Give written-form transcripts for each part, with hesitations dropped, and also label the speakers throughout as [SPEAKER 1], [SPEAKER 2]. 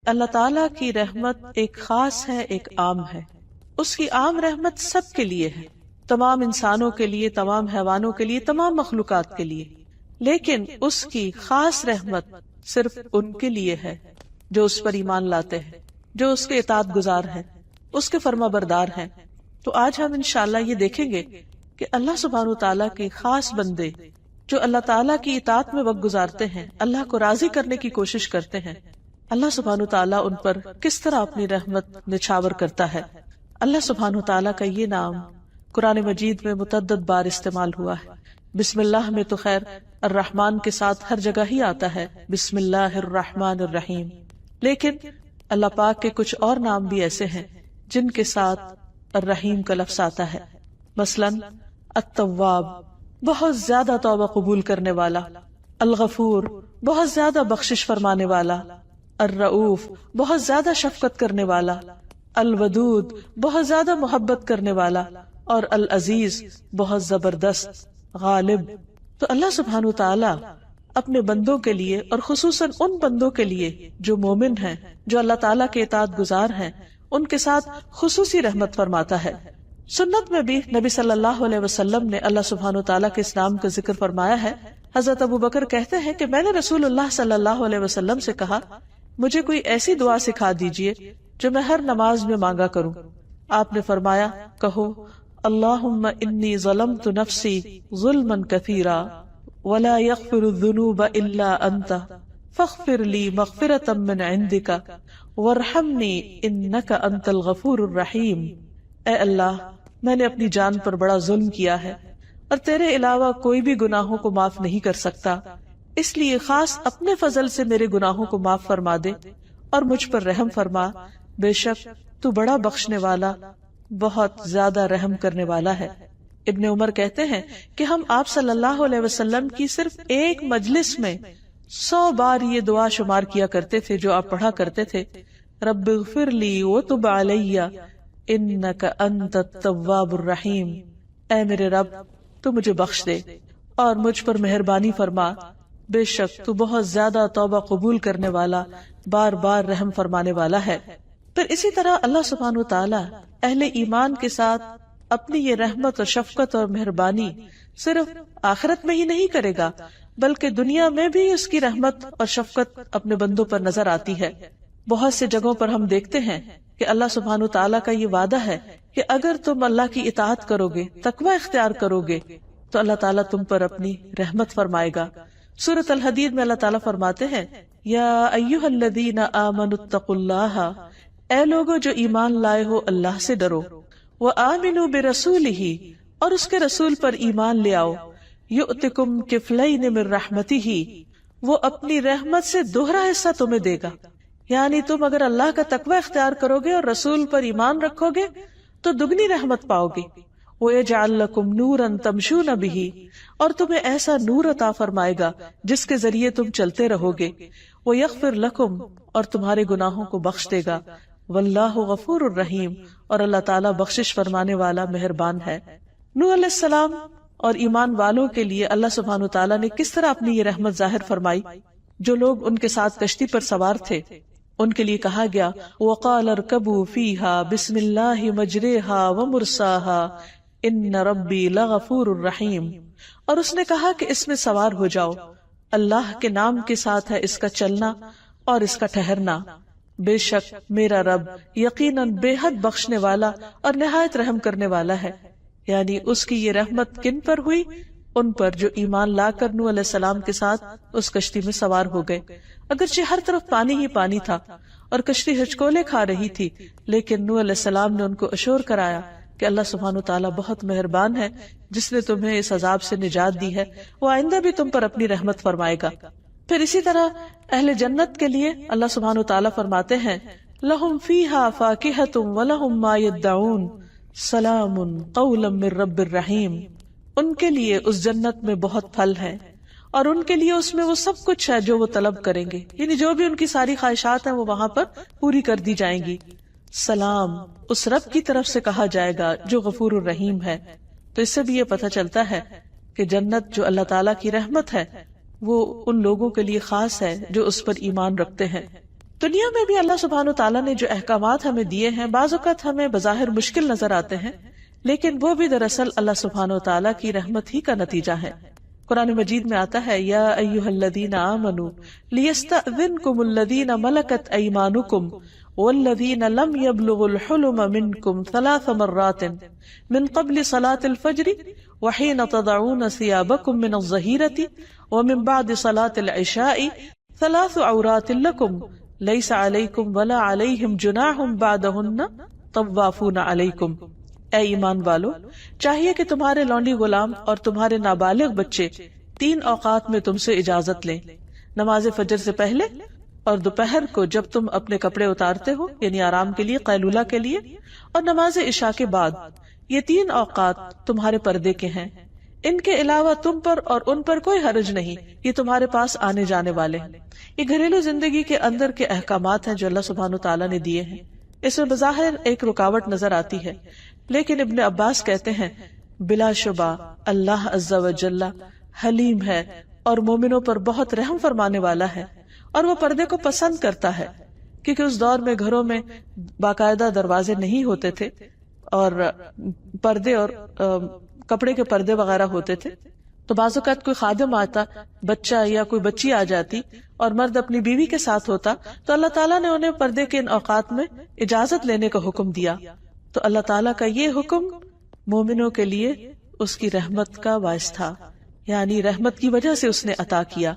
[SPEAKER 1] اللہ تعالیٰ کی رحمت ایک خاص ہے، ایک عام ہے. اس کی عام رحمت سب کے لیے ہے، تمام انسانوں کے لیے، تمام حیوانوں کے لیے، تمام مخلوقات کے لیے. لیکن اس کی خاص رحمت صرف ان کے لیے ہے جو اس پر ایمان لاتے ہیں، جو اس کے اطاعت گزار ہیں، اس کے فرما بردار ہیں. تو آج ہم انشاءاللہ یہ دیکھیں گے کہ اللہ سبحانہ وتعالیٰ کے خاص بندے جو اللہ تعالیٰ کی اطاعت میں وقت گزارتے ہیں، اللہ کو راضی کرنے کی کوشش کرتے ہیں، اللہ سبحانہ وتعالیٰ ان پر کس طرح اپنی رحمت نچھاور کرتا ہے. اللہ سبحانہ وتعالیٰ کا یہ نام قرآن مجید میں متعدد بار استعمال ہوا ہے. بسم اللہ میں تو خیر الرحمن کے ساتھ ہر جگہ ہی آتا ہے، بسم اللہ الرحمن الرحیم. لیکن اللہ پاک کے کچھ اور نام بھی ایسے ہیں جن کے ساتھ الرحیم کا لفظ آتا ہے. مثلاً التواب، بہت زیادہ توبہ قبول کرنے والا. الغفور، بہت زیادہ بخشش فرمانے والا. الرؤوف، بہت زیادہ شفقت کرنے والا. الودود، بہت زیادہ محبت کرنے والا. اور العزیز، بہت زبردست، غالب. تو اللہ سبحانہ تعالی اپنے بندوں کے لیے اور خصوصاً ان بندوں کے لیے جو مومن ہیں، جو اللہ تعالیٰ کے اطاعت گزار ہیں، ان کے ساتھ خصوصی رحمت فرماتا ہے. سنت میں بھی نبی صلی اللہ علیہ وسلم نے اللہ سبحانہ تعالیٰ کے اس نام کا ذکر فرمایا ہے. حضرت ابو بکر کہتے ہیں کہ میں نے رسول اللہ صلی اللہ علیہ وسلم سے کہا، مجھے کوئی ایسی دعا سکھا دیجئے جو میں ہر نماز میں مانگا کروں. آپ نے فرمایا، کہو اللہم انی ظلمت نفسی ظلما کثیرا ولا یغفر الذنوب الا انت فاغفر لی مغفرۃ من عندک وارحمنی انک انت الغفور الرحیم. اے اللہ، میں نے اپنی جان پر بڑا ظلم کیا ہے اور تیرے علاوہ کوئی بھی گناہوں کو معاف نہیں کر سکتا، اس لیے خاص اپنے فضل سے میرے گناہوں کو معاف فرما دے اور مجھ پر رحم فرما. بے شک تو بڑا بخشنے والا، بہت زیادہ رحم کرنے والا ہے. ابن عمر کہتے ہیں کہ ہم آپ صلی اللہ علیہ وسلم کی صرف ایک مجلس میں 100 بار یہ دعا شمار کیا کرتے تھے جو آپ پڑھا کرتے تھے، رب اغفر لی وتب علی انک انت التواب الرحیم. اے میرے رب، تو مجھے بخش دے اور مجھ پر مہربانی فرما، بے شک تو بہت زیادہ توبہ قبول کرنے والا، بار بار رحم فرمانے والا ہے. پھر اسی طرح اللہ سبحانہ وتعالی اہل ایمان کے ساتھ اپنی یہ رحمت اور شفقت اور مہربانی صرف آخرت میں ہی نہیں کرے گا، بلکہ دنیا میں بھی اس کی رحمت اور شفقت اپنے بندوں پر نظر آتی ہے. بہت سے جگہوں پر ہم دیکھتے ہیں کہ اللہ سبحانہ وتعالی کا یہ وعدہ ہے کہ اگر تم اللہ کی اطاعت کرو گے، تقوی اختیار کرو گے، تو اللہ تعالیٰ تم پر اپنی رحمت فرمائے گا. سورۃ الحدید میں اللہ تعالیٰ فرماتے ہیں، یا ایھا الذین آمنوا اتقوا اللہ، اے لوگو جو ایمان لائے ہو اللہ سے ڈرو. وآمنوا برسولہ، اور اس کے رسول پر ایمان لے آؤ. یؤتکم کفلین من رحمتہ، وہ اپنی رحمت سے دوہرا حصہ تمہیں دے گا. یعنی تم اگر اللہ کا تقوی اختیار کرو گے اور رسول پر ایمان رکھو گے تو دگنی رحمت پاؤ گے. وَيَجْعَلْ لَكُمْ نُورًا تَمْشُونَ بِهِ، اور تمہیں ایسا نور عطا فرمائے گا جس کے ذریعے تم چلتے رہو گے. وَيَغْفِرْ لَكُمْ، اور تمہارے گناہوں کو بخش دے گا. وَاللَّهُ غَفُورٌ الرحیم، اور اللہ تعالیٰ بخشش فرمانے والا مہربان ہے. نوح علیہ السلام اور ایمان والوں کے لیے اللہ سبحانہ وتعالیٰ نے کس طرح اپنی یہ رحمت ظاہر فرمائی. جو لوگ ان کے ساتھ کشتی پر سوار تھے ان کے لیے کہا گیا، وَقَالَ ارْكَبُوا فِيهَا بِسْمِ اللَّهِ مَجْرَاهَا وَمُرْسَاهَا إِنَّ رَبِّي لَغَفُورٌ رَحِيمٌ، اور اس نے کہا کہ اس میں سوار ہو جاؤ، اللہ کے نام کے ساتھ ہے اس کا چلنا اور اس کا ٹھہرنا، بے شک میرا رب یقیناً بے حد بخشنے والا اور نہایت رحم کرنے والا ہے. یعنی اس کی یہ رحمت کن پر ہوئی؟ ان پر جو ایمان لا کر نوح علیہ السلام کے ساتھ اس کشتی میں سوار ہو گئے. اگرچہ ہر طرف پانی ہی پانی تھا اور کشتی ہچکولے کھا رہی تھی، لیکن نوح علیہ السلام نے ان کو اشور کرایا کہ اللہ سبحانہ تعالیٰ بہت مہربان ہے، جس نے تمہیں اس عذاب سے نجات دی ہے، وہ آئندہ بھی تم پر اپنی رحمت فرمائے گا. پھر اسی طرح اہل جنت کے لیے اللہ سبحانہ تعالیٰ فرماتے ہیں، لَهُمْ فِيهَا فَاكِهَةٌ وَلَهُمْ مَا يَدَّعُونَ سَلَامٌ قَوْلًا مِّن رَّبٍّ رَّحِيمٍ. ان کے لیے اس جنت میں بہت پھل ہیں اور ان کے لیے اس میں وہ سب کچھ ہے جو وہ طلب کریں گے، یعنی جو بھی ان کی ساری خواہشات ہیں وہ وہاں پر پوری کر دی جائیں گی. سلام اس رب کی طرف سے کہا جائے گا جو غفور الرحیم ہے. تو اس سے بھی یہ پتہ چلتا ہے کہ جنت جو اللہ تعالیٰ کی رحمت ہے وہ ان لوگوں کے لیے خاص ہے جو اس پر ایمان رکھتے ہیں. دنیا میں بھی اللہ سبحانہ تعالیٰ نے جو احکامات ہمیں دیے ہیں بعض اوقات ہمیں بظاہر مشکل نظر آتے ہیں، لیکن وہ بھی دراصل اللہ سبحانہ تعالیٰ کی رحمت ہی کا نتیجہ ہے۔ قرآن مجید میں آتا ہے یا ایھا الذین آمنوا لیستأذنکم الذین ملکت ایمانکم والذین لم یبلغوا الحلم منکم 3 مرات من قبل صلاة الفجر وحین تضعون ثیابکم من الظہیرۃ ومن بعد صلاة العشاء 3 عورات لکم لیس علیکم ولا علیہم جناح بعدہن طوافون علیکم۔ اے ایمان والو، چاہیے کہ تمہارے لونڈی غلام اور تمہارے نابالغ بچے 3 اوقات میں تم سے اجازت لیں، نماز فجر سے پہلے اور دوپہر کو جب تم اپنے کپڑے اتارتے ہو یعنی آرام کے لیے، قیلولہ کے لیے، اور نماز عشاء کے بعد۔ یہ 3 اوقات تمہارے پردے کے ہیں، ان کے علاوہ تم پر اور ان پر کوئی حرج نہیں، یہ تمہارے پاس آنے جانے والے ہیں۔ یہ گھریلو زندگی کے اندر کے احکامات ہیں جو اللہ سبحانہ تعالیٰ نے دیے ہیں۔ اس میں بظاہر ایک رکاوٹ نظر آتی ہے، لیکن ابن عباس کہتے ہیں بلا شبہ اللہ عز و جل حلیم ہے اور مومنوں پر بہت رحم فرمانے والا ہے، اور وہ پردے کو پسند کرتا ہے، کیونکہ اس دور میں گھروں میں باقاعدہ دروازے نہیں ہوتے تھے اور پردے اور کپڑے کے پردے وغیرہ ہوتے تھے، تو بعض اوقات کوئی خادم آتا، بچہ یا کوئی بچی آ جاتی اور مرد اپنی بیوی کے ساتھ ہوتا، تو اللہ تعالیٰ نے انہیں پردے کے ان اوقات میں اجازت لینے کا حکم دیا۔ تو اللہ تعالیٰ کا یہ حکم مومنوں کے لیے اس کی رحمت کا باعث تھا، یعنی رحمت کی وجہ سے اس نے عطا کیا۔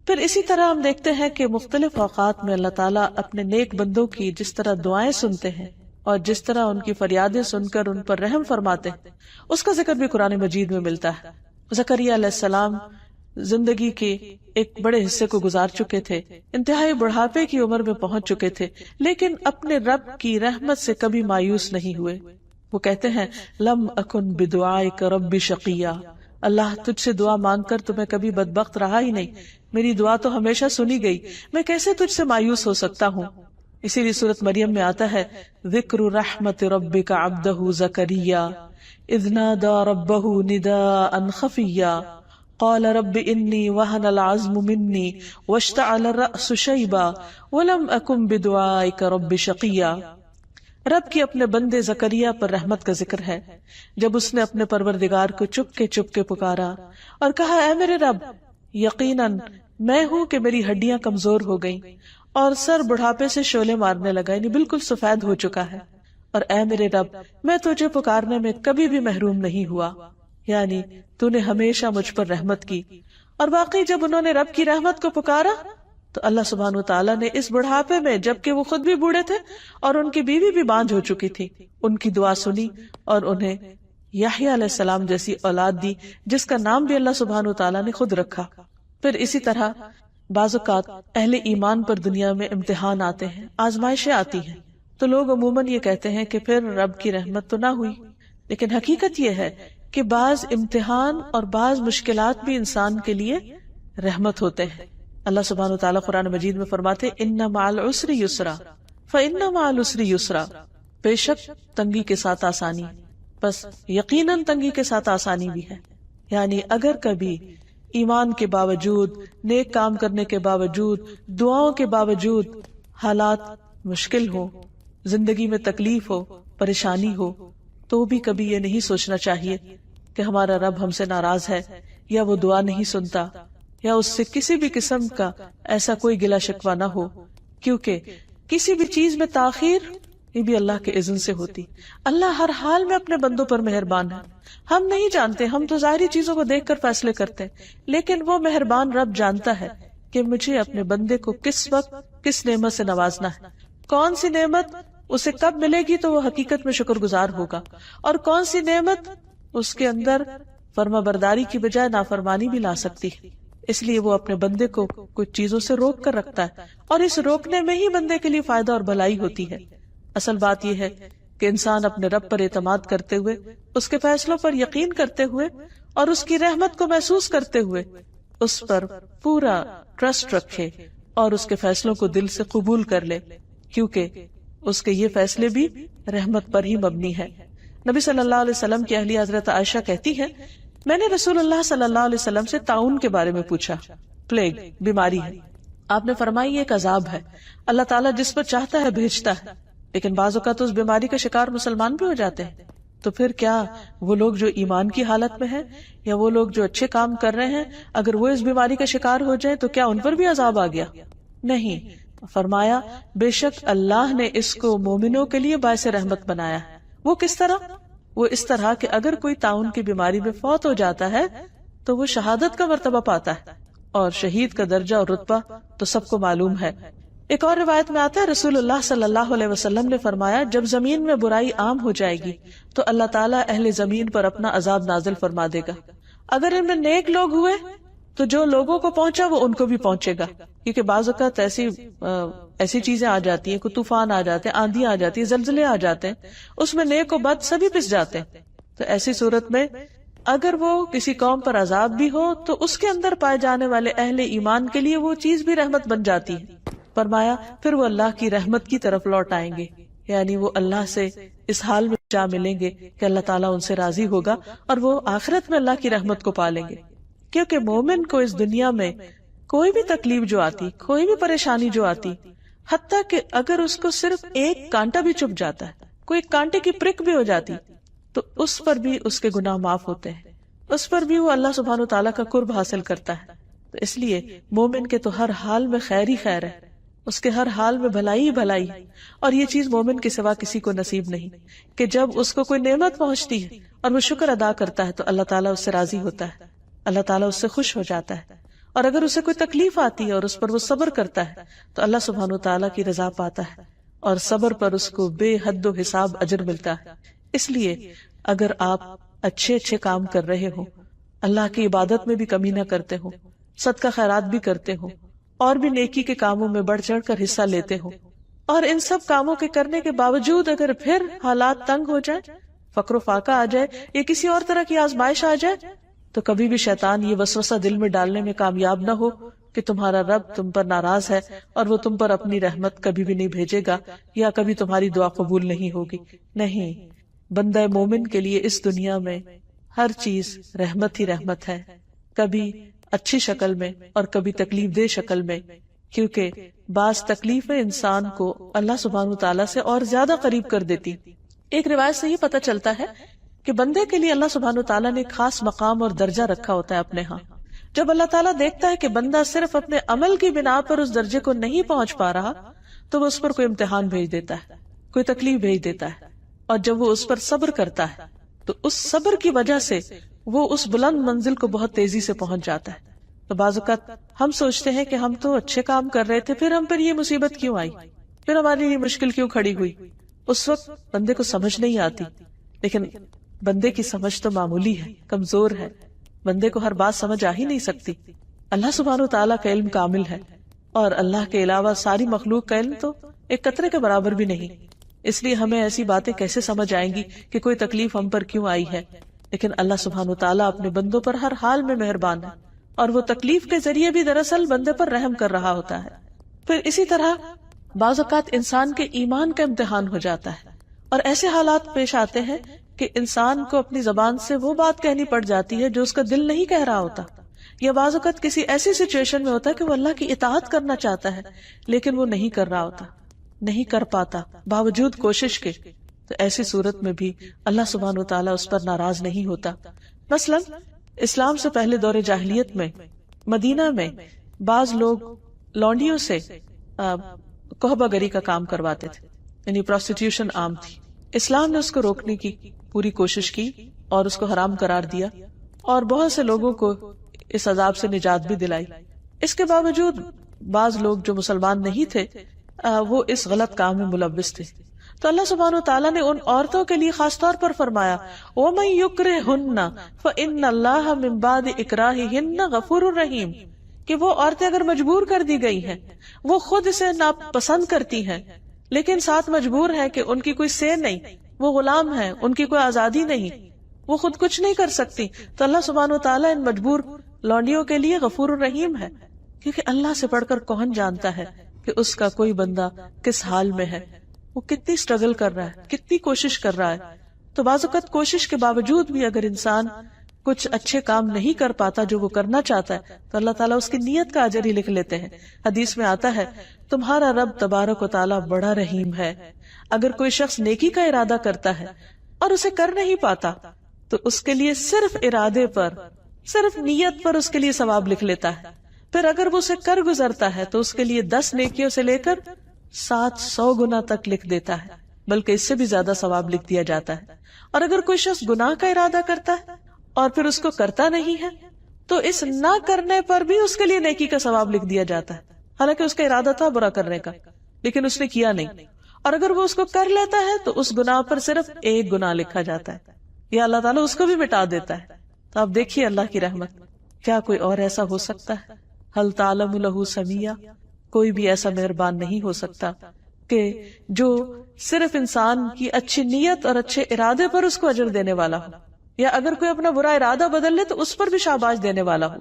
[SPEAKER 1] پھر اسی طرح ہم دیکھتے ہیں کہ مختلف اوقات میں اللہ تعالیٰ اپنے نیک بندوں کی جس طرح دعائیں سنتے ہیں اور جس طرح ان کی فریادیں سن کر ان پر رحم فرماتے ہیں، اس کا ذکر بھی قرآن مجید میں ملتا ہے۔ زکریا علیہ السلام زندگی کے ایک بڑے حصے کو گزار چکے تھے، انتہائی بڑھاپے کی عمر میں پہنچ چکے تھے، لیکن اپنے رب کی رحمت سے کبھی مایوس نہیں ہوئے۔ وہ کہتے ہیں لم اکن بدعائک رب شقیا، اللہ تجھ سے دعا مانگ کر تو میں کبھی بدبخت رہا ہی نہیں، میری دعا تو ہمیشہ سنی گئی، میں کیسے تجھ سے مایوس ہو سکتا ہوں۔ اسی لیے سورۃ مریم میں آتا ہے ذکر رحمت ربک عبدہ زکریا اذ نادى ربه نداء خفيا قال رب انی وهن العظم مني واشتعل الرأس شيبا ولم أكن بدعائك رب شقيا۔ رب کی اپنے بندے زکریا پر رحمت کا ذکر ہے جب اس نے اپنے پروردگار کو چپ کے پکارا اور کہا اے میرے رب، یقیناً میں ہوں کہ میری ہڈیاں کمزور ہو گئیں اور سر بڑھاپے سے شعلے مارنے لگا، یعنی بالکل سفید ہو چکا ہے، اور اے میرے رب میں تجھے پکارنے میں کبھی بھی محروم نہیں ہوا، یعنی تو نے ہمیشہ مجھ پر رحمت کی۔ اور واقعی جب انہوں نے رب کی رحمت کو پکارا تو اللہ سبحانہ وتعالیٰ نے اس بڑھاپے میں، جبکہ وہ خود بھی بوڑھے تھے اور ان کی بیوی بھی بانجھ ہو چکی تھی، ان کی دعا سنی اور انہیں یحییٰ علیہ السلام جیسی اولاد دی، جس کا نام بھی اللہ سبحانہ وتعالیٰ نے خود رکھا۔ پھر اسی طرح بعض اوقات اہل ایمان پر دنیا میں امتحان آتے ہیں، آزمائشیں آتی ہیں، تو لوگ عموماً یہ کہتے ہیں کہ پھر رب کی رحمت تو نہ ہوئی، لیکن حقیقت یہ ہے کہ بعض امتحان اور بعض مشکلات بھی انسان کے لیے رحمت ہوتے ہیں۔ اللہ سبحانہ وتعالیٰ قرآن مجید میں فرماتے ان مع العسر یسرا فإن مع العسر یسرا، بے شک تنگی کے ساتھ آسانی، بس یقیناً تنگی کے ساتھ آسانی بھی ہے۔ یعنی اگر کبھی ایمان کے باوجود، نیک کام کرنے کے باوجود، دعاؤں کے باوجود حالات مشکل ہو، زندگی میں تکلیف ہو، پریشانی ہو، تو بھی کبھی یہ نہیں سوچنا چاہیے کہ ہمارا رب ہم سے ناراض ہے یا وہ دعا نہیں سنتا یا اس سے کسی بھی قسم کا ایسا کوئی گلہ شکوہ نہ ہو، کیونکہ کسی بھی چیز میں تاخیر یہ بھی اللہ کے اذن سے ہوتی۔ اللہ ہر حال میں اپنے بندوں پر مہربان ہے، ہم نہیں جانتے، ہم تو ظاہری چیزوں کو دیکھ کر فیصلے کرتے ہیں، لیکن وہ مہربان رب جانتا ہے کہ مجھے اپنے بندے کو کس وقت کس نعمت سے نوازنا ہے، کون سی نعمت اسے کب ملے گی تو وہ حقیقت میں شکر گزار ہوگا، اور کون سی نعمت اس کے اندر فرما برداری کی بجائے نافرمانی بھی لا سکتی ہے۔ اس لیے وہ اپنے بندے کو کچھ چیزوں سے روک کر رکھتا ہے، اور اس روکنے میں ہی بندے کے لیے فائدہ اور بھلائی ہوتی ہے۔ اصل بات یہ ہے کہ انسان اپنے رب پر اعتماد کرتے ہوئے، اس کے فیصلوں پر یقین کرتے ہوئے اور اس کی رحمت کو محسوس کرتے ہوئے اس پر پورا ٹرسٹ رکھے اور اس کے فیصلوں کو دل سے قبول کر لے، کیونکہ اس کے یہ فیصلے بھی رحمت پر ہی مبنی ہے۔ نبی صلی اللہ علیہ وسلم کی اہلیہ حضرت عائشہ کہتی ہے میں نے رسول اللہ صلی اللہ علیہ وسلم سے طاعون کے بارے میں پوچھا، پلیگ بیماری ہے۔ آپ نے فرمائی ایک عذاب ہے، اللہ تعالیٰ جس پر چاہتا ہے بھیجتا ہے، لیکن بعض اوقات اس بیماری کا شکار مسلمان بھی ہو جاتے ہیں. تو پھر کیا وہ لوگ جو ایمان کی حالت میں ہیں یا وہ لوگ جو اچھے کام کر رہے ہیں، اگر وہ اس بیماری کا شکار ہو جائیں تو کیا ان پر بھی عذاب آ گیا؟ نہیں. فرمایا بے شک اللہ نے اس کو مومنوں کے لیے باعث رحمت بنایا ہے. وہ کس طرح؟ وہ اس طرح کہ اگر کوئی طاعون کی بیماری میں فوت ہو جاتا ہے تو وہ شہادت کا مرتبہ پاتا ہے، اور شہید کا درجہ اور رتبہ تو سب کو معلوم ہے. ایک اور روایت میں آتا ہے رسول اللہ صلی اللہ علیہ وسلم نے فرمایا جب زمین میں برائی عام ہو جائے گی تو اللہ تعالیٰ اہل زمین پر اپنا عذاب نازل فرما دے گا. اگر ان میں نیک لوگ ہوئے تو جو لوگوں کو پہنچا وہ ان کو بھی پہنچے گا، کیونکہ بعض اوقات ایسی چیزیں آ جاتی ہیں، کوئی طوفان آ جاتے ہیں، آندھی آ جاتی ہے، زلزلے آ جاتے ہیں، اس میں نیک و بد سبھی پس جاتے ہیں. تو ایسی صورت میں اگر وہ کسی قوم پر عذاب بھی ہو تو اس کے اندر پائے جانے والے اہل ایمان کے لیے وہ چیز بھی رحمت بن جاتی ہے. فرمایا پھر وہ اللہ کی رحمت کی طرف لوٹ آئیں گے، یعنی وہ اللہ سے اس حال میں جا ملیں گے کہ اللہ تعالیٰ ان سے راضی ہوگا اور وہ آخرت میں اللہ کی رحمت کو پالیں گے. کیونکہ مومن کو اس دنیا میں کوئی بھی تکلیف جو آتی، کوئی بھی پریشانی جو آتی، حتیٰ کہ اگر اس کو صرف ایک کانٹا بھی چبھ جاتا ہے، کوئی کانٹے کی پرک بھی ہو جاتی، تو اس پر بھی اس کے گناہ معاف ہوتے ہیں، اس پر بھی وہ اللہ سبحانہ وتعالیٰ کا قرب حاصل کرتا ہے. تو اس لیے مومن کے تو ہر حال میں خیر ہی خیر ہے، اس کے ہر حال میں بھلائی ہی بھلائی ہے. اور یہ چیز مومن کے سوا کسی کو نصیب نہیں کہ جب اس کو کوئی نعمت پہنچتی ہے اور وہ شکر ادا کرتا ہے تو اللہ تعالیٰ اس سے راضی ہوتا ہے، اللہ تعالیٰ اس سے خوش ہو جاتا ہے. اور اگر اسے کوئی تکلیف آتی ہے اور اس پر وہ صبر کرتا ہے تو اللہ سبحانہ وتعالیٰ کی رضا پاتا ہے، اور صبر پر اس کو بے حد و حساب اجر ملتا ہے. اس لیے اگر آپ اچھے کام کر رہے ہو، اللہ کی عبادت میں بھی کمی نہ کرتے ہو، صدقہ خیرات بھی کرتے ہو، اور بھی نیکی کے کاموں میں بڑھ چڑھ کر حصہ لیتے ہو، اور ان سب کاموں کے کرنے کے باوجود اگر پھر حالات تنگ ہو جائے، فقر و فاقہ آ جائے یا کسی اور طرح کی آزمائش آ جائے، تو کبھی بھی شیطان یہ وسوسہ دل میں ڈالنے میں کامیاب نہ ہو کہ تمہارا رب تم پر ناراض ہے اور وہ تم پر اپنی رحمت کبھی بھی نہیں بھیجے گا یا کبھی تمہاری دعا قبول نہیں ہوگی. نہیں، بندہ مومن کے لیے اس دنیا میں ہر چیز رحمت ہی رحمت ہے، کبھی اچھی شکل میں اور کبھی تکلیف دہ شکل میں، کیونکہ بعض تکلیفیں انسان کو اللہ سبحانہ تعالیٰ سے اور زیادہ قریب کر دیتی. ایک روایت سے یہ پتہ چلتا ہے کہ بندے کے لیے اللہ سبحانہ تعالیٰ نے خاص مقام اور درجہ رکھا ہوتا ہے اپنے ہاں. جب اللہ تعالیٰ دیکھتا ہے کہ بندہ صرف اپنے عمل کی بنا پر اس درجے کو نہیں پہنچ پا رہا تو وہ اس پر کوئی امتحان بھیج دیتا ہے، کوئی تکلیف بھیج دیتا ہے، اور جب وہ اس پر صبر کرتا ہے تو اس صبر کی وجہ سے وہ اس بلند منزل کو بہت تیزی سے پہنچ جاتا ہے. تو بعض اوقات ہم سوچتے ہیں کہ ہم تو اچھے کام کر رہے تھے، پھر ہم پر یہ مصیبت کیوں آئی، پھر ہماری یہ مشکل کیوں کھڑی ہوئی. اس وقت بندے کو سمجھ نہیں آتی، لیکن بندے کی سمجھ تو معمولی ہے، کمزور ہے، بندے کو ہر بات سمجھ آ ہی نہیں سکتی. اللہ سبحانہ تعالیٰ کا علم کامل ہے، اور اللہ کے علاوہ ساری مخلوق کا علم تو ایک قطرے کے برابر بھی نہیں. اس لیے ہمیں ایسی باتیں کیسے سمجھ آئیں گی کہ کوئی تکلیف ہم پر کیوں آئی ہے. لیکن اللہ سبحانہ تعالیٰ اپنے بندوں پر ہر حال میں مہربان ہے، اور وہ تکلیف کے ذریعے بھی دراصل بندے پر رحم کر رہا ہوتا ہے. پھر اسی طرح بعض اوقات انسان کے ایمان کا امتحان ہو جاتا ہے، اور ایسے حالات پیش آتے ہیں کہ انسان کو اپنی زبان سے وہ بات کہنی پڑ جاتی ہے جو اس کا دل نہیں کہہ رہا ہوتا، یا بعض اوقات کسی ایسی سچویشن میں ہوتا ہے کہ وہ اللہ کی اطاعت کرنا چاہتا ہے لیکن وہ نہیں کر رہا ہوتا، نہیں کر پاتا باوجود کوشش کے. تو ایسی صورت میں بھی اللہ سبحانہ و تعالیٰ اس پر ناراض نہیں ہوتا. مثلا اسلام سے پہلے دور جاہلیت میں مدینہ میں بعض لوگ لونڈیوں سے کوہبہ گری کا کام کرواتے تھے، یعنی پروسٹیٹیوشن عام تھی. اسلام نے اس کو روکنے کی پوری کوشش کی اور اس کو حرام قرار دیا، اور بہت سے لوگوں کو اس عذاب سے نجات بھی دلائی. اس کے باوجود بعض لوگ جو مسلمان نہیں تھے وہ اس غلط کام میں ملوث تھے. تو اللہ سبحانہ وتعالیٰ نے ان عورتوں کے لیے خاص طور پر فرمایا وَمَن يُكْرِهُنَّ فَإِنَّ اللَّهَ مِن بَعْدِ إِكْرَاهِهِنَّ غَفُورٌ رَحِيمٌ، کہ وہ عورتیں اگر مجبور کر دی گئی ہیں، وہ خود اسے ناپسند کرتی ہیں لیکن ساتھ مجبور ہے کہ ان کی کوئی سے نہیں، وہ غلام ہیں، ان کی کوئی آزادی نہیں، وہ خود کچھ نہیں کر سکتی، تو اللہ سبحانہ وتعالیٰ ان مجبور لونڈیوں کے لیے غفور الرحیم ہے. کیونکہ اللہ سے بڑھ کر کون جانتا ہے کہ اس کا کوئی بندہ کس حال میں ہے، وہ کتنی سٹرگل کر رہا ہے، کتنی کوشش کر رہا ہے. تو بعض اوقات کوشش کے باوجود بھی اگر انسان کچھ اچھے کام نہیں کر پاتا جو وہ کرنا چاہتا ہے تو اللہ تعالیٰ اس کی نیت کا اجر ہی لکھ لیتے ہیں. حدیث میں آتا ہے تمہارا رب تبارک و تعالیٰ بڑا رحیم ہے. اگر کوئی شخص نیکی کا ارادہ کرتا ہے اور اسے کر نہیں پاتا تو اس کے لیے صرف ارادے پر، صرف نیت پر اس کے لیے ثواب لکھ لیتا ہے. پھر اگر وہ اسے کر گزرتا ہے تو اس کے لیے 10 نیکیوں سے لے کر 700 گنا تک لکھ دیتا ہے، بلکہ اس سے بھی زیادہ ثواب لکھ دیا جاتا ہے. اور اگر کوئی شخص گناہ کا ارادہ کرتا ہے اور پھر اس کو کرتا نہیں ہے تو اس نہ کرنے پر بھی اس کے لیے نیکی کا ثواب لکھ دیا جاتا ہے، حالانکہ اس کا ارادہ تھا برا کرنے کا لیکن اس نے کیا نہیں. اور اگر وہ اس کو کر لیتا ہے تو اس گناہ پر صرف 1 گناہ لکھا جاتا ہے، یا اللہ تعالیٰ اس کو بھی مٹا دیتا ہے. تو آپ دیکھیے اللہ کی رحمت. کیا کوئی اور ایسا ہو سکتا ہے؟ ہل تعلم لہ سمیہ، کوئی بھی ایسا مہربان نہیں ہو سکتا کہ جو صرف انسان کی اچھی نیت اور اچھے ارادے پر اس کو اجر دینے والا ہو، یا اگر کوئی اپنا برا ارادہ بدل لے تو اس پر بھی شاباش دینے والا ہو.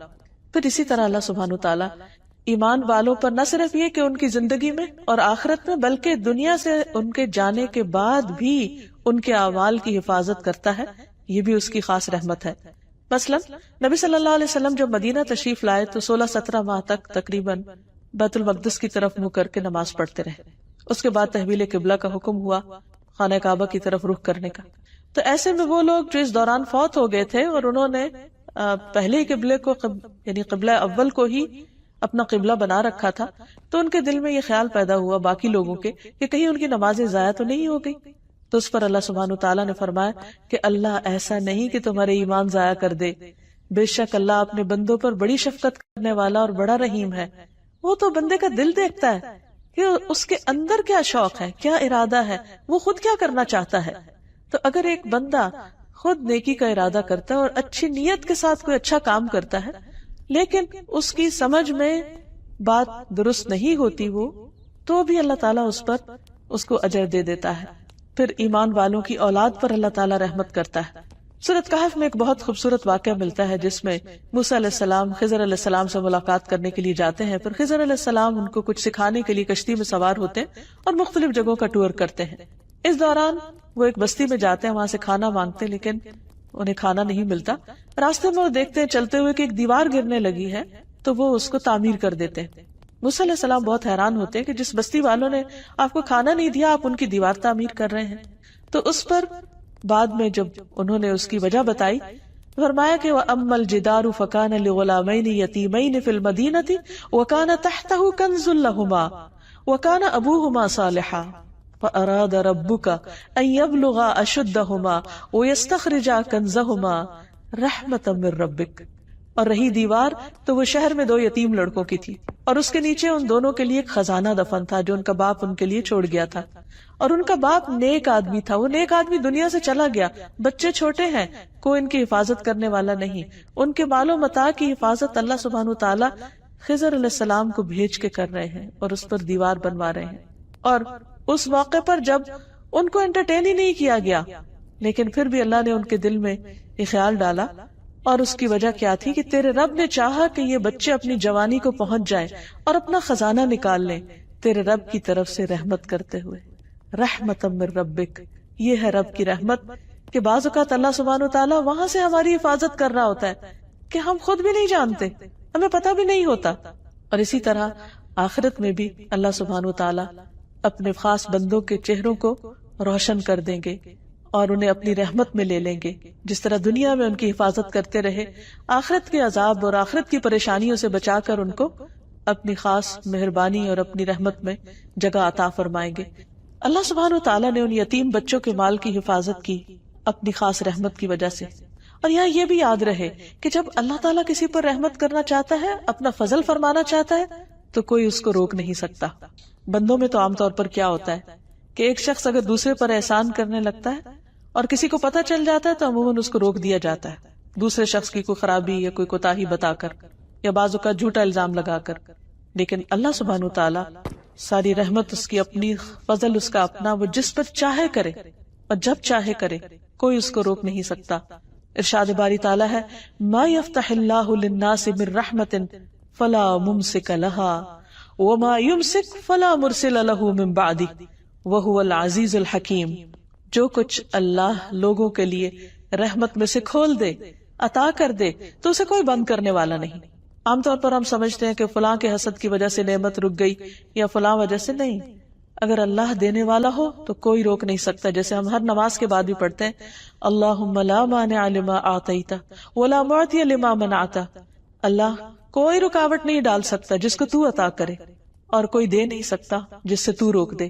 [SPEAKER 1] پھر اسی طرح اللہ سبحانہ وتعالی ایمان والوں پر نہ صرف یہ کہ ان کی زندگی میں اور آخرت میں، بلکہ دنیا سے ان کے جانے کے بعد بھی ان کے اعمال کی حفاظت کرتا ہے. یہ بھی اس کی خاص رحمت ہے. مثلا نبی صلی اللہ علیہ وسلم جب مدینہ تشریف لائے تو 16-17 ماہ تک تقریباً بیت المقدس کی طرف منہ کر کے نماز پڑھتے رہے. اس کے بعد تحویل قبلہ کا حکم ہوا، خانہ کعبہ کی طرف رخ کرنے کا. تو ایسے میں وہ لوگ جو اس دوران فوت ہو گئے تھے اور انہوں نے پہلے ہی قبلے کو یعنی قبلہ اول کو ہی اپنا قبلہ بنا رکھا تھا، تو ان کے دل میں یہ خیال پیدا ہوا باقی لوگوں کے کہ کہیں ان کی نمازیں ضائع تو نہیں ہو گئی. تو اس پر اللہ سبحانہ تعالیٰ نے فرمایا کہ اللہ ایسا نہیں کہ تمہارے ایمان ضائع کر دے، بے شک اللہ اپنے بندوں پر بڑی شفقت کرنے والا اور بڑا رحیم ہے. وہ تو بندے کا دل دیکھتا ہے کہ اس کے اندر کیا شوق ہے، کیا ارادہ ہے، وہ خود کیا کرنا چاہتا ہے. تو اگر ایک بندہ خود نیکی کا ارادہ کرتا ہے اور اچھی نیت کے ساتھ کوئی اچھا کام کرتا ہے لیکن اس کی سمجھ میں بات درست نہیں ہوتی وہ، تو بھی اللہ تعالیٰ اس پر اس کو اجر دے دیتا ہے. پھر ایمان والوں کی اولاد پر اللہ تعالیٰ رحمت کرتا ہے. سورۃ کہف میں ایک بہت خوبصورت واقعہ ملتا ہے جس میں موسیٰ علیہ السلام خضر علیہ السلام سے ملاقات کرنے کے لیے جاتے ہیں. پھر خضر علیہ السلام ان کو کچھ سکھانے کے لیے کشتی میں سوار ہوتے ہیں اور مختلف جگہوں کا ٹور کرتے ہیں. اس دوران وہ ایک بستی میں جاتے ہیں، وہاں سے کھانا مانگتے ہیں لیکن انہیں کھانا نہیں ملتا. راستے میں وہ دیکھتے ہیں چلتے ہوئے کہ ایک دیوار گرنے لگی ہے تو وہ اس کو تعمیر کر دیتے ہیں. موسیٰ علیہ السلام بہت حیران ہوتے ہیں کہ جس بستی والوں نے آپ کو کھانا نہیں دیا آپ ان کی دیوار تعمیر کر رہے ہیں. تو اس پر بعد میں جب انہوں نے اس کی وجہ بتائی فرمایا کہ وَأَمَّا الْجِدَارُ فَكَانَ لِغُلَامَيْنِ يَتِيمَيْنِ فِي الْمَدِينَةِ وَكَانَ تَحْتَهُ كَنْزٌ لَهُمَا وَكَانَ أَبُوهُمَا صَالِحًا فَأَرَادَ رَبُّكَ أَن يَبْلُغَا أَشُدَّهُمَا وَيَسْتَخْرِجَا كَنْزَهُمَا رَحْمَةً مِّن رَّبِّكَ. اور رہی دیوار تو وہ شہر میں 2 یتیم لڑکوں کی تھی اور اس کے نیچے ان دونوں کے لیے ایک خزانہ دفن تھا جو ان کا باپ ان کے لیے چھوڑ گیا تھا. اور ان کا باپ نیک آدمی تھا، وہ نیک آدمی دنیا سے چلا گیا، بچے چھوٹے ہیں، کوئی ان کی حفاظت کرنے والا نہیں. ان کے مال و متاع کی حفاظت اللہ سبحانہ وتعالی خضر علیہ السلام کو بھیج کے کر رہے ہیں اور اس پر دیوار بنوا رہے ہیں. اور اس موقع پر جب ان کو انٹرٹین ہی نہیں کیا گیا لیکن پھر بھی اللہ نے ان کے دل میں یہ خیال ڈالا. اور اس کی وجہ کیا تھی کہ تیرے رب نے چاہا کہ یہ بچے اپنی جوانی کو پہنچ جائیں اور اپنا خزانہ نکال لیں تیرے رب کی طرف سے رحمت کرتے ہوئے. رحمت من ربک، یہ ہے رب کی رحمت کہ بعض اوقات اللہ سبحانہ وتعالیٰ وہاں سے ہماری حفاظت کر رہا ہوتا ہے کہ ہم خود بھی نہیں جانتے، ہمیں پتہ بھی نہیں ہوتا. اور اسی طرح آخرت میں بھی اللہ سبحانہ وتعالیٰ اپنے خاص بندوں کے چہروں کو روشن کر دیں گے اور انہیں اپنی رحمت میں لے لیں گے. جس طرح دنیا میں ان کی حفاظت کرتے رہے، آخرت کے عذاب اور آخرت کی پریشانیوں سے بچا کر ان کو اپنی خاص مہربانی اور اپنی رحمت میں جگہ عطا فرمائیں گے. اللہ سبحانہ وتعالیٰ نے ان یتیم بچوں کے مال کی حفاظت کی اپنی خاص رحمت کی وجہ سے. اور یہاں یہ بھی یاد رہے کہ جب اللہ تعالیٰ کسی پر رحمت کرنا چاہتا ہے، اپنا فضل فرمانا چاہتا ہے، تو کوئی اس کو روک نہیں سکتا. بندوں میں تو عام طور پر کیا ہوتا ہے کہ ایک شخص اگر دوسرے پر احسان کرنے لگتا ہے اور کسی کو پتہ چل جاتا ہے تو عموماً اس کو روک دیا جاتا ہے دوسرے شخص کی کوئی خرابی یا کوئی کوتاہی بتا کر یا بعض اوقات جھوٹا الزام لگا کر. لیکن اللہ سبحانہ وتعالی ساری رحمت اس کی اپنی، فضل اس کا اپنا، وہ جس پر چاہے کرے اور جب چاہے کرے، کوئی اس کو روک نہیں سکتا. ارشاد باری تعالی ہے ما یفتح اللہ للناس من رحمت فلا ممسک لها وما یمسک فلا مرسل له من بعده وهو العزیز الحکیم. جو کچھ اللہ لوگوں کے لیے رحمت میں سے کھول دے عطا کر دے تو اسے کوئی بند کرنے والا نہیں. عام طور پر ہم سمجھتے ہیں کہ فلاں کے حسد کی وجہ سے نعمت رک گئی یا فلاں وجہ سے. نہیں، اگر اللہ دینے والا ہو تو کوئی روک نہیں سکتا. جیسے ہم ہر نماز کے بعد بھی پڑھتے ہیں اللہم لا مانع لما اعطیت ولا معطی لما منعت. اللہ کوئی رکاوٹ نہیں ڈال سکتا جس کو تو عطا کرے، اور کوئی دے نہیں سکتا جس سے تو روک دے.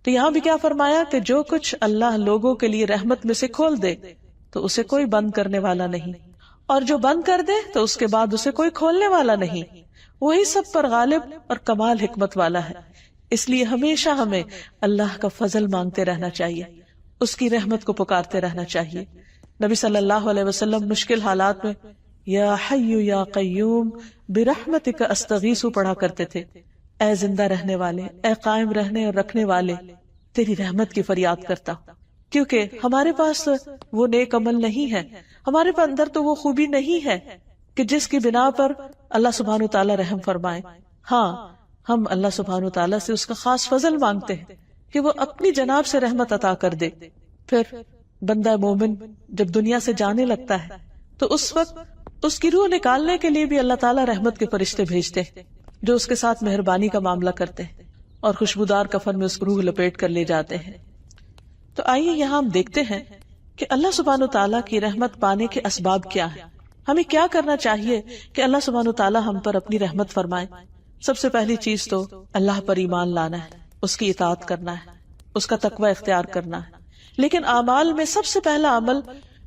[SPEAKER 1] تو یہاں بھی کیا فرمایا کہ جو کچھ اللہ لوگوں کے لیے رحمت میں سے کھول دے تو اسے کوئی بند کرنے والا نہیں، اور جو بند کر دے تو اس کے بعد اسے کوئی کھولنے والا نہیں. وہی سب پر غالب اور کمال حکمت والا ہے. اس لیے ہمیشہ ہمیں اللہ کا فضل مانگتے رہنا چاہیے، اس کی رحمت کو پکارتے رہنا چاہیے. نبی صلی اللہ علیہ وسلم مشکل حالات میں یا حی یا قیوم برحمتک استغیث پڑھا کرتے تھے. اے زندہ رہنے والے، اے قائم رہنے اور رکھنے والے، تیری رحمت کی فریاد کرتا ہوں. کیونکہ ہمارے پاس وہ نیک عمل نہیں ہے، ہمارے پاس اندر تو وہ خوبی نہیں ہے کہ جس کی بنا پر اللہ سبحانہ وتعالی رحم فرمائے. ہاں، ہم اللہ سبحانہ وتعالی سے اس کا خاص فضل مانگتے ہیں کہ وہ اپنی جناب سے رحمت عطا کر دے. پھر بندہ مومن جب دنیا سے جانے لگتا ہے تو اس وقت اس کی روح نکالنے کے لیے بھی اللہ تعالیٰ رحمت کے فرشتے بھیجتے ہیں جو اس کے ساتھ مہربانی کا معاملہ کرتے ہیں اور خوشبودار کفن میں اس کو روح لپیٹ کر لے جاتے ہیں. تو آئیے یہاں ہم دیکھتے ہیں کہ اللہ سبحانہ وتعالیٰ کی رحمت پانے کے اسباب کیا ہیں. ہمیں کیا کرنا چاہیے کہ اللہ سبحانہ وتعالیٰ ہم پر اپنی رحمت فرمائے. سب سے پہلی چیز تو اللہ پر ایمان لانا ہے، اس کی اطاعت کرنا ہے، اس کا تقوی اختیار کرنا ہے. لیکن اعمال میں سب سے پہلا عمل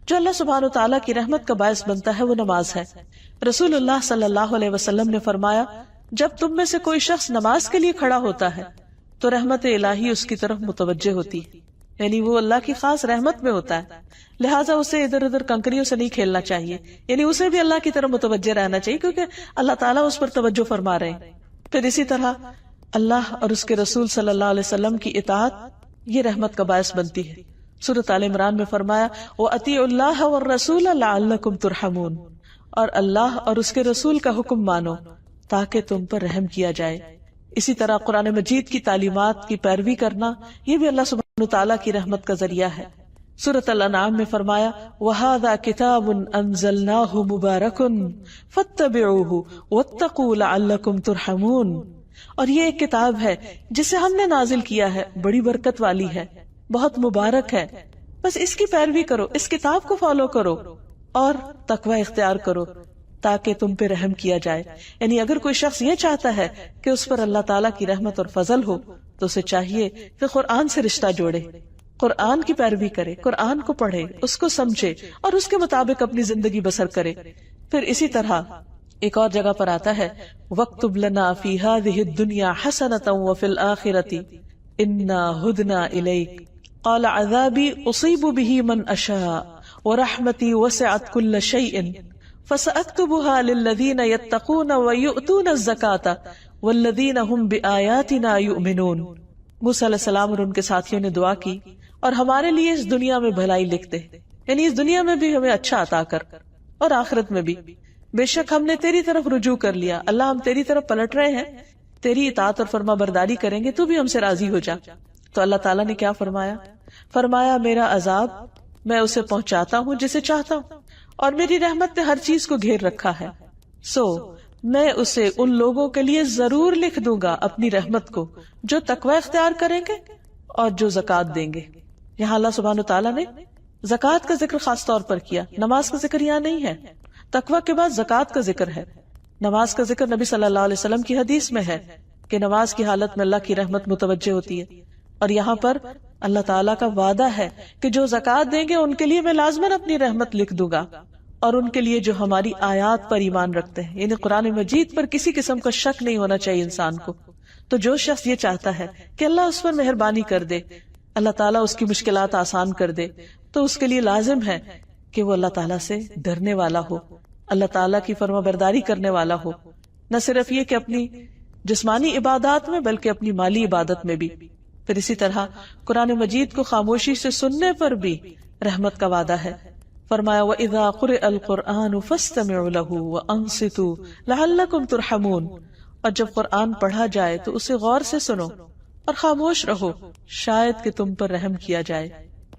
[SPEAKER 1] جو اللہ سبحانہ وتعالیٰ کی رحمت کا باعث بنتا ہے وہ نماز ہے. رسول اللہ صلی اللہ علیہ وسلم نے فرمایا جب تم میں سے کوئی شخص نماز کے لیے کھڑا ہوتا ہے تو رحمت الہی اس کی طرف متوجہ ہوتی ہے، یعنی وہ اللہ کی خاص رحمت میں ہوتا ہے. لہٰذا اسے ادھر ادھر کنکریوں سے نہیں کھیلنا چاہیے، یعنی اسے بھی اللہ کی طرف متوجہ رہنا چاہیے کیونکہ اللہ تعالیٰ اس پر توجہ فرما رہے ہیں. پھر اسی طرح اللہ اور اس کے رسول صلی اللہ علیہ وسلم کی اطاعت یہ رحمت کا باعث بنتی ہے. سورۃ آل عمران میں فرمایا وَأَطِیعُوا اللَّهَ وَالرَّسُولَ لَعَلَّکُمْ تُرْحَمُونَ، اور اللہ اور اس کے رسول کا حکم مانو تاکہ تم پر رحم کیا جائے. اسی طرح قرآن مجید کی تعلیمات کی پیروی کرنا یہ بھی اللہ سبحانہ وتعالیٰ کی رحمت کا ذریعہ ہے. سورۃ الانعام میں فرمایا وَهَذَا كِتَابٌ أَنزَلْنَاهُ مُبَارَكٌ فَاتَّبِعُوهُ وَاتَّقُوا لَعَلَّكُمْ تُرْحَمُونَ، اور یہ ایک کتاب ہے جسے ہم نے نازل کیا ہے، بڑی برکت والی ہے، بہت مبارک ہے، بس اس کی پیروی کرو، اس کتاب کو فالو کرو اور تقوی اختیار کرو تاکہ تم پہ رحم کیا جائے. یعنی اگر کوئی شخص یہ چاہتا ہے کہ اس پر اللہ تعالیٰ کی رحمت اور فضل ہو تو اسے چاہیے کہ قرآن سے رشتہ جوڑے، قرآن کی پیروی کرے، قرآن کو پڑھے، اس کو سمجھے اور اس کے مطابق اپنی زندگی بسر کرے. پھر اسی طرح ایک اور جگہ پر آتا ہے وَاكْتُبْ لَنَا فِي هَذِهِ الدُّنْيَا حَسَنَةً وَفِي الْآخِرَةِ إِنَّا هُدْنَا إِلَيْكَ قَالَ عَذَابِي أُصِيبُ بِهِ مَنْ أَشَاءُ وَرَحْمَتِي وَسِعَتْ كُلَّ شَيْءٍ فَسَأَكْتُبُهَا لِلَّذِينَ يَتَّقُونَ وَيُؤْتُونَ الزَّكَاةَ وَالَّذِينَ هُمْ بِآيَاتِنَا يُؤْمِنُونَ. موسیٰ علیہ السلام اور ان کے ساتھیوں نے دعا کی اور ہمارے لیے اس دنیا میں بھلائی لکھ دے، یعنی اس دنیا میں بھی ہمیں اچھا عطا کر اور آخرت میں بھی. بے شک ہم نے تیری طرف رجوع کر لیا، اللہ ہم تیری طرف پلٹ رہے ہیں، تیری اطاعت اور فرما برداری کریں گے، تو بھی ہم سے راضی ہو جا. تو اللہ تعالیٰ نے کیا فرمایا میرا عذاب میں اسے پہنچاتا ہوں جسے چاہتا ہوں، اور میری رحمت نے ہر چیز کو گھیر رکھا ہے، سو میں اسے ان لوگوں کے لیے ضرور لکھ دوں گا اپنی رحمت کو جو تقوی اختیار کریں گے اور جو زکوٰۃ دیں گے. یہاں اللہ سبحانہ تعالیٰ نے زکوٰۃ کا ذکر خاص طور پر کیا، نماز کا ذکر یہاں نہیں ہے. تقوی کے بعد زکوٰۃ کا ذکر ہے. نماز کا ذکر نبی صلی اللہ علیہ وسلم کی حدیث میں ہے کہ نماز کی حالت میں اللہ کی رحمت متوجہ ہوتی ہے، اور یہاں پر اللہ تعالیٰ کا وعدہ ہے کہ جو زکوٰۃ دیں گے ان کے لیے میں لازماً اپنی رحمت لکھ دوں گا، اور ان کے لیے جو ہماری آیات پر ایمان رکھتے ہیں، یعنی قرآن مجید پر کسی قسم کا شک نہیں ہونا چاہیے انسان کو. تو جو شخص یہ چاہتا ہے کہ اللہ اس پر مہربانی کر دے، اللہ تعالیٰ اس کی مشکلات آسان کر دے، تو اس کے لیے لازم ہے کہ وہ اللہ تعالیٰ سے ڈرنے والا ہو، اللہ تعالیٰ کی فرما برداری کرنے والا ہو، نہ صرف یہ کہ اپنی جسمانی عبادات میں بلکہ اپنی مالی عبادت میں بھی. پھر اسی طرح قرآن مجید کو خاموشی سے سننے پر بھی رحمت کا وعدہ ہے. فرمایا وَإِذَا قُرِئَ الْقُرْآنُ فَاسْتَمِعُوا لَهُ وَأَنصِتُوا لَعَلَّكُمْ تُرْحَمُونَ، اور جب قرآن پڑھا جائے تو اسے غور سے سنو اور خاموش رہو شاید کہ تم پر رحم کیا جائے.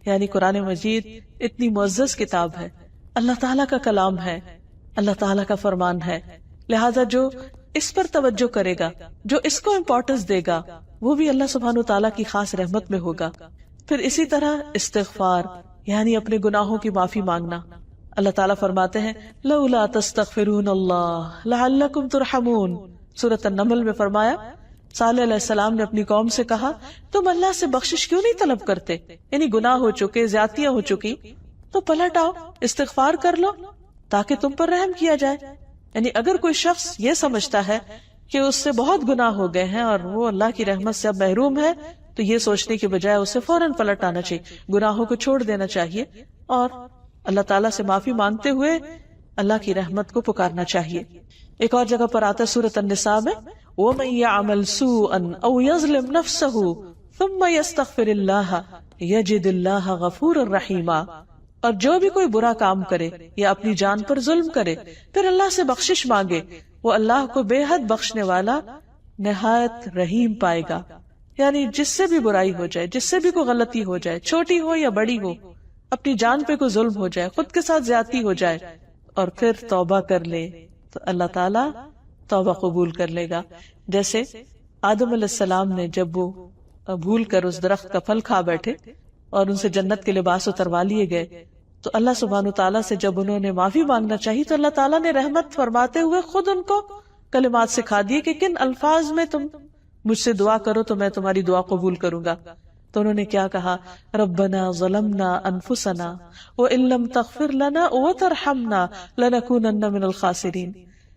[SPEAKER 1] یعنی قرآن مجید اتنی معزز کتاب ہے اللہ تعالیٰ کا کلام ہے، اللہ تعالیٰ کا فرمان ہے، لہذا جو اس پر توجہ کرے گا، جو اس کو امپورٹنس دے گا، وہ بھی اللہ سبحانہ تعالیٰ کی خاص رحمت میں ہوگا۔ پھر اسی طرح استغفار یعنی اپنے گناہوں کی معافی مانگنا۔ اللہ تعالیٰ فرماتے ہیں لولا تستغفرون اللہ لعلکم ترحمون، سورۃ النمل میں فرمایا صالح علیہ السلام نے اپنی قوم سے کہا تم اللہ سے بخشش کیوں نہیں طلب کرتے، یعنی گناہ ہو چکے، زیادتیاں ہو چکی، تو پلٹ آؤ، استغفار کر لو تاکہ تم پر رحم کیا جائے۔ یعنی اگر کوئی شخص یہ سمجھتا ہے کہ اس سے بہت گناہ ہو گئے ہیں اور وہ اللہ کی رحمت سے اب محروم ہے، تو یہ سوچنے کی بجائے اسے فوراً پلٹ آنا چاہیے، گناہوں کو چھوڑ دینا چاہیے اور اللہ تعالیٰ سے معافی مانگتے ہوئے اللہ کی رحمت کو پکارنا چاہیے۔ ایک اور جگہ پر آتا ہے سورۃ النساء میں وَمَن يَعْمَلْ سُوءًا أَوْ يَظْلِمْ نَفْسَهُ ثُمَّ يَسْتَغْفِرِ اللَّهَ يَجِدِ اللَّهَ غَفُورًا رَحِيمًا، اور جو بھی کوئی برا کام کرے یا اپنی جان پر ظلم کرے پھر اللہ سے بخشش مانگے، وہ اللہ کو بے حد بخشنے والا نہایت رحیم پائے گا۔ یعنی جس سے بھی برائی ہو جائے، جس سے بھی کوئی غلطی ہو جائے، چھوٹی ہو یا بڑی ہو، اپنی جان پہ کوئی ظلم ہو جائے، خود کے ساتھ زیادتی ہو جائے اور پھر توبہ کر لے تو اللہ تعالیٰ توبہ قبول کر لے گا۔ جیسے آدم علیہ السلام نے جب وہ بھول کر اس درخت کا پھل کھا بیٹھے اور ان سے جنت کے لباس اتروا لیے گئے، تو اللہ سبحانہ تعالیٰ سے جب انہوں نے معافی مانگنا چاہی تو اللہ تعالیٰ نے رحمت فرماتے ہوئے خود ان کو کلمات سکھا دیے کہ کن الفاظ میں تم مجھ سے دعا کرو تو میں تمہاری دعا قبول کروں گا۔ تو انہوں نے کیا کہا، ربنا ظلمنا انفسنا وان لم تغفر لنا وترحمنا لنکونن من الخاسرین،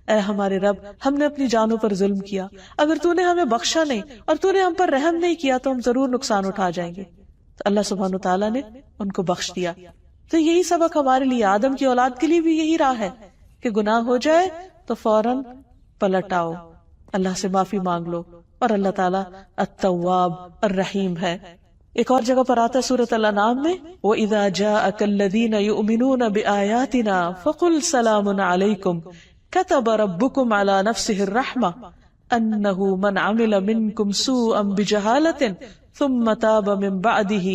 [SPEAKER 1] اے ہمارے رب ہم نے اپنی جانوں پر ظلم کیا، اگر تو نے ہمیں بخشا نہیں اور تو نے ہم پر رحم نہیں کیا تو ہم ضرور نقصان اٹھا جائیں گے۔ تو اللہ سبحانہ تعالیٰ نے ان کو بخش دیا۔ تو یہی سبق ہمارے لیے، آدم کی اولاد کے لیے بھی یہی راہ ہے کہ گناہ ہو جائے تو فوراً پلٹ آؤ، اللہ سے معافی مانگ لو، اور اللہ تعالیٰ التواب الرحیم ہے۔ ایک اور جگہ پر آتا ہے سورۃ الانعام میں وَإِذَا جَاءَكَ الَّذِينَ يُؤْمِنُونَ بِآيَاتِنَا فَقُلْ سَلَامٌ عَلَيْكُمْ كَتَبَ رَبُّكُمْ عَلَى نَفْسِهِ الرَّحْمَةَ أَنَّهُ مَنْ عَمِلَ مِنْكُمْ سُوءًا بِجَهَالَةٍ ثُمَّ تَابَ مِنْ بَعْدِهِ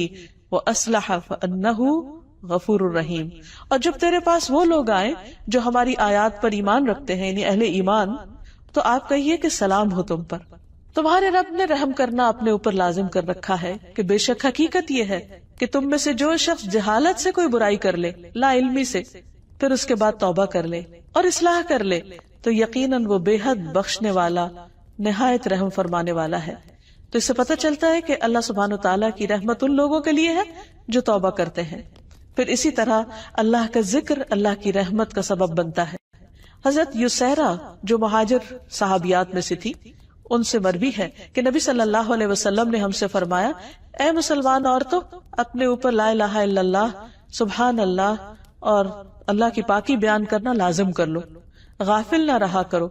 [SPEAKER 1] وَأَصْلَحَ فَأَنَّهُ غفور الرحیم۔ اور جب تیرے پاس وہ لوگ آئیں جو ہماری آیات پر ایمان رکھتے ہیں، یعنی اہل ایمان، تو آپ کہیے کہ سلام ہو تم پر، تمہارے رب نے رحم کرنا اپنے اوپر لازم کر رکھا ہے کہ بے شک حقیقت یہ ہے کہ تم میں سے جو شخص جہالت سے کوئی برائی کر لے، لا علمی سے، پھر اس کے بعد توبہ کر لے اور اصلاح کر لے تو یقیناً وہ بے حد بخشنے والا، نہایت رحم فرمانے والا ہے۔ تو اس سے پتہ چلتا ہے کہ اللہ سبحانہ تعالیٰ کی رحمت ان لوگوں کے لیے ہے جو توبہ کرتے ہیں۔ پھر اسی طرح اللہ کا ذکر اللہ کی رحمت کا سبب بنتا ہے۔ حضرت یسیرہ جو مہاجر صحابیات میں سے تھی، ان سے مروی ہے کہ نبی صلی اللہ علیہ وسلم نے ہم سے فرمایا، اے مسلمان عورتوں، اپنے اوپر لا الہ الا اللہ، سبحان اللہ اور اللہ کی پاکی بیان کرنا لازم کر لو، غافل نہ رہا کرو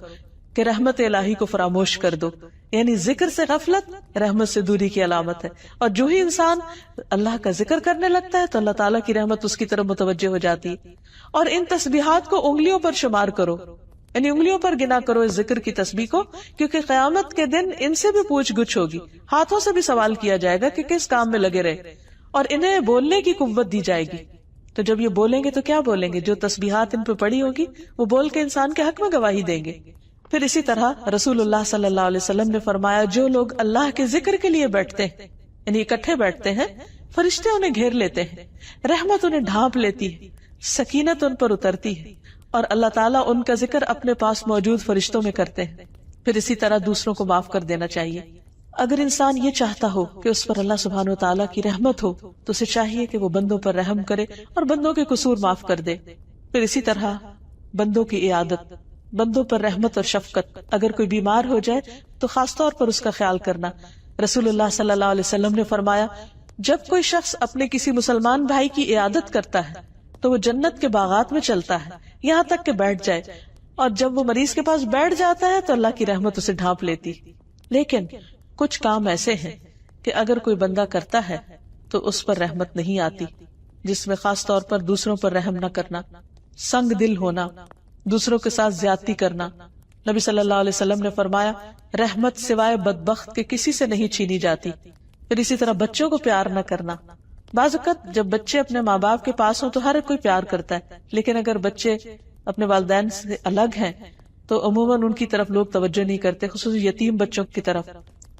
[SPEAKER 1] کہ رحمت الہی کو فراموش کر دو۔ یعنی ذکر سے غفلت رحمت سے دوری کی علامت ہے، اور جو ہی انسان اللہ کا ذکر کرنے لگتا ہے تو اللہ تعالیٰ کی رحمت اس کی طرف متوجہ ہو جاتی ہے۔ اور ان تسبیحات کو انگلیوں پر شمار کرو، یعنی انگلیوں پر گنا کرو اس ذکر کی تسبیح کو، کیونکہ قیامت کے دن ان سے بھی پوچھ گچھ ہوگی، ہاتھوں سے بھی سوال کیا جائے گا کہ کس کام میں لگے رہے، اور انہیں بولنے کی قوت دی جائے گی۔ تو جب یہ بولیں گے تو کیا بولیں گے؟ جو تسبیحات ان پہ پڑی ہوگی وہ بول کے انسان کے حق میں گواہی دیں گے۔ پھر اسی طرح رسول اللہ صلی اللہ علیہ وسلم نے فرمایا، جو لوگ اللہ کے ذکر کے لیے بیٹھتے ہیں، یعنی اکٹھے بیٹھتے ہیں، فرشتے انہیں گھیر لیتے ہیں، رحمت انہیں ڈھانپ لیتی ہے، سکینت ان پر اترتی ہے، اور اللہ تعالیٰ ان کا ذکر اپنے پاس موجود فرشتوں میں کرتے ہیں۔ پھر اسی طرح دوسروں کو معاف کر دینا چاہیے۔ اگر انسان یہ چاہتا ہو کہ اس پر اللہ سبحانہ وتعالیٰ کی رحمت ہو تو اسے چاہیے کہ وہ بندوں پر رحم کرے اور بندوں کے قصور معاف کر دے۔ پھر اسی طرح بندوں کی عیادت، بندوں پر رحمت اور شفقت، اگر کوئی بیمار ہو جائے تو خاص طور پر اس کا خیال کرنا۔ رسول اللہ صلی اللہ علیہ وسلم نے فرمایا، جب کوئی شخص اپنے کسی مسلمان بھائی کی عیادت کرتا ہے تو وہ جنت کے باغات میں چلتا ہے یہاں تک کہ بیٹھ جائے، اور جب وہ مریض کے پاس بیٹھ جاتا ہے تو اللہ کی رحمت اسے ڈھانپ لیتی۔ لیکن کچھ کام ایسے ہیں کہ اگر کوئی بندہ کرتا ہے تو اس پر رحمت نہیں آتی، جس میں خاص طور پر دوسروں پر رحم نہ کرنا، سنگ دل ہونا، دوسروں کے ساتھ زیادتی کرنا۔ نبی صلی اللہ علیہ وسلم نے فرمایا، رحمت سوائے بدبخت کے کسی سے نہیں چھینی جاتی۔ پھر اسی طرح بچوں کو پیار نہ کرنا، بعض اوقات جب بچے اپنے ماں باپ کے پاس ہوں تو ہر کوئی پیار کرتا ہے، لیکن اگر بچے اپنے والدین سے الگ ہیں تو عموماً ان کی طرف لوگ توجہ نہیں کرتے، خصوصی یتیم بچوں کی طرف۔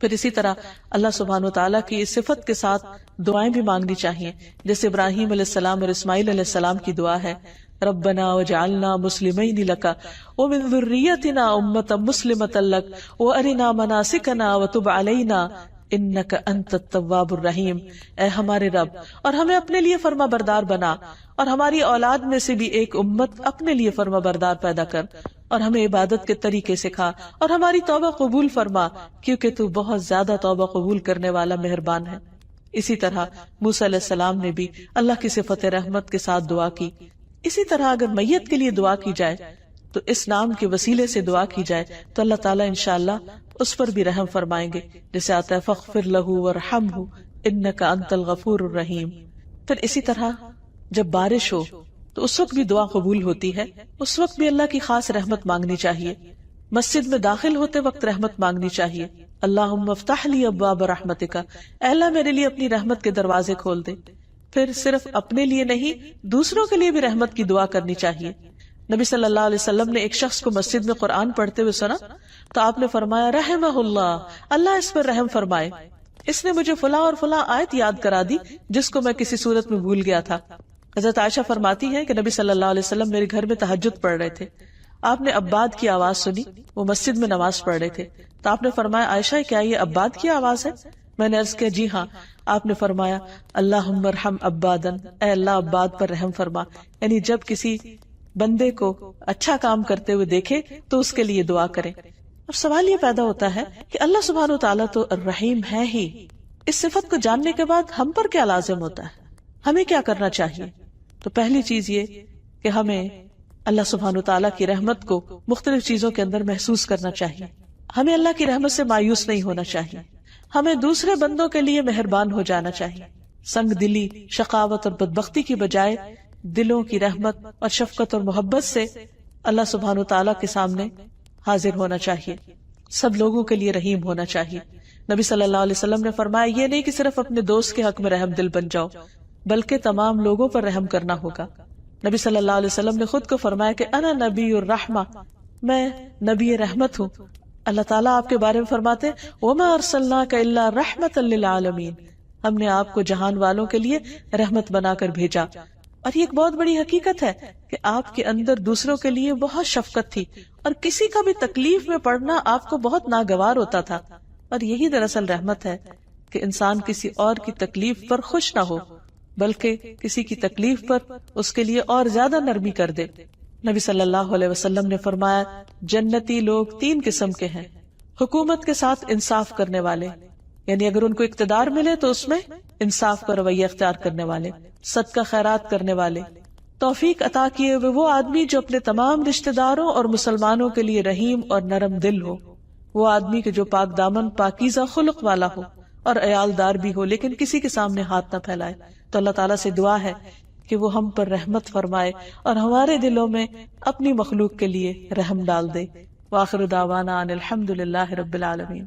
[SPEAKER 1] پھر اسی طرح اللہ سبحانہ وتعالیٰ کی اس صفت کے ساتھ دعائیں بھی مانگنی چاہیے، جیسے ابراہیم علیہ السلام اور اسماعیل علیہ السلام کی دعا ہے، ربنا وجعلنا مسلمین لک ومن ذریتنا امۃ مسلمۃ لک وارنا مناسکنا وتب علینا انک انت التواب الرحیم۔ اے ہمارے رب، اور ہمیں اپنے لیے فرما بردار بنا، اور ہماری اولاد میں سے بھی ایک امت اپنے لیے فرما بردار پیدا کر، اور ہمیں عبادت کے طریقے سکھا، اور ہماری توبہ قبول فرما، کیونکہ تو بہت زیادہ توبہ قبول کرنے والا مہربان ہے۔ اسی طرح موسیٰ علیہ السلام نے بھی اللہ کی صفت رحمت کے ساتھ دعا کی۔ اسی طرح اگر میت کے لیے دعا کی جائے تو اس نام کے وسیلے سے دعا کی جائے تو اللہ تعالیٰ انشاءاللہ اس پر بھی رحم فرمائیں گے، جیسے آتا ہے فاغفر لہ وارحمہ انک انت الغفور الرحیم۔ پھر اسی طرح جب بارش ہو تو اس وقت بھی دعا قبول ہوتی ہے، اس وقت بھی اللہ کی خاص رحمت مانگنی چاہیے۔ مسجد میں داخل ہوتے وقت رحمت مانگنی چاہیے، اللہم افتح لی ابواب رحمتک، اے اللہ میرے لیے اپنی رحمت کے دروازے کھول دے۔ پھر صرف اپنے لیے نہیں، دوسروں کے لیے بھی رحمت کی دعا کرنی چاہیے۔ نبی صلی اللہ علیہ وسلم نے ایک شخص کو مسجد میں قرآن پڑھتے ہوئے سنا تو آپ نے فرمایا رحمہ اللہ، اللہ اس پر رحم فرمائے، اس نے مجھے فلاں اور فلاں آیت یاد کرا دی جس کو میں کسی صورت میں بھول گیا تھا۔ حضرت عائشہ فرماتی ہیں کہ نبی صلی اللہ علیہ وسلم میرے گھر میں تہجد پڑھ رہے تھے، آپ نے عباد کی آواز سنی، وہ مسجد میں نماز پڑھ رہے تھے، تو آپ نے فرمایا عائشہ کیا یہ عباد کی آواز ہے؟ میں نے عرض کیا جی ہاں۔ آپ نے فرمایا اللہم ارحم عبادن، اے اللہ عباد پر رحم فرما، یعنی جب کسی بندے کو اچھا کام کرتے ہوئے دیکھے تو اس کے لیے دعا کرے۔ اب سوال یہ پیدا ہوتا ہے کہ اللہ سبحانہ وتعالیٰ تو الرحیم ہے ہی، اس صفت کو جاننے کے بعد ہم پر کیا لازم ہوتا ہے، ہمیں کیا کرنا چاہیے؟ تو پہلی چیز یہ کہ ہمیں اللہ سبحانہ وتعالیٰ کی رحمت کو مختلف چیزوں کے اندر محسوس کرنا چاہیے، ہمیں اللہ کی رحمت سے مایوس نہیں ہونا چاہیے، ہمیں دوسرے بندوں کے لیے مہربان ہو جانا چاہیے، سنگ دلی، شقاوت اور بدبختی کی بجائے دلوں کی رحمت اور شفقت اور محبت سے اللہ سبحانہ وتعالیٰ کے سامنے حاضر ہونا چاہیے، سب لوگوں کے لیے رحیم ہونا چاہیے۔ نبی صلی اللہ علیہ وسلم نے فرمایا یہ نہیں کہ صرف اپنے دوست کے حق میں رحم دل بن جاؤ، بلکہ تمام لوگوں پر رحم کرنا ہوگا۔ نبی صلی اللہ علیہ وسلم نے خود کو فرمایا کہ انا نبی الرحمہ، میں نبی رحمت ہوں۔ اللہ تعالیٰ آپ کے بارے میں فرماتے وما ارسلناک الا رحمۃ للعالمین، ہم نے آپ کو جہان والوں کے لیے رحمت بنا کر بھیجا۔ اور یہ ایک بہت بڑی حقیقت ہے کہ آپ کے اندر دوسروں کے لیے بہت شفقت تھی، اور کسی کا بھی تکلیف میں پڑنا آپ کو بہت ناگوار ہوتا تھا، اور یہی دراصل رحمت ہے کہ انسان کسی اور کی تکلیف پر خوش نہ ہو بلکہ کسی کی تکلیف پر اس کے لیے اور زیادہ نرمی کر دے۔ نبی صلی اللہ علیہ وسلم نے فرمایا جنتی لوگ 3 قسم کے ہیں، حکومت کے ساتھ انصاف کرنے والے، یعنی اگر ان کو اقتدار ملے تو اس میں انصاف کا رویہ اختیار کرنے والے، صدقہ خیرات کرنے والے، توفیق عطا کیے ہوئے وہ آدمی جو اپنے تمام رشتہ داروں اور مسلمانوں کے لیے رحیم اور نرم دل ہو، وہ آدمی کہ جو پاک دامن پاکیزہ خلق والا ہو اور عیال دار بھی ہو لیکن کسی کے سامنے ہاتھ نہ پھیلائے۔ تو اللہ تعالیٰ سے دعا ہے کہ وہ ہم پر رحمت فرمائے اور ہمارے دلوں میں اپنی مخلوق کے لیے رحم ڈال دے۔ وآخر دعوانا ان الحمد للہ رب العالمین۔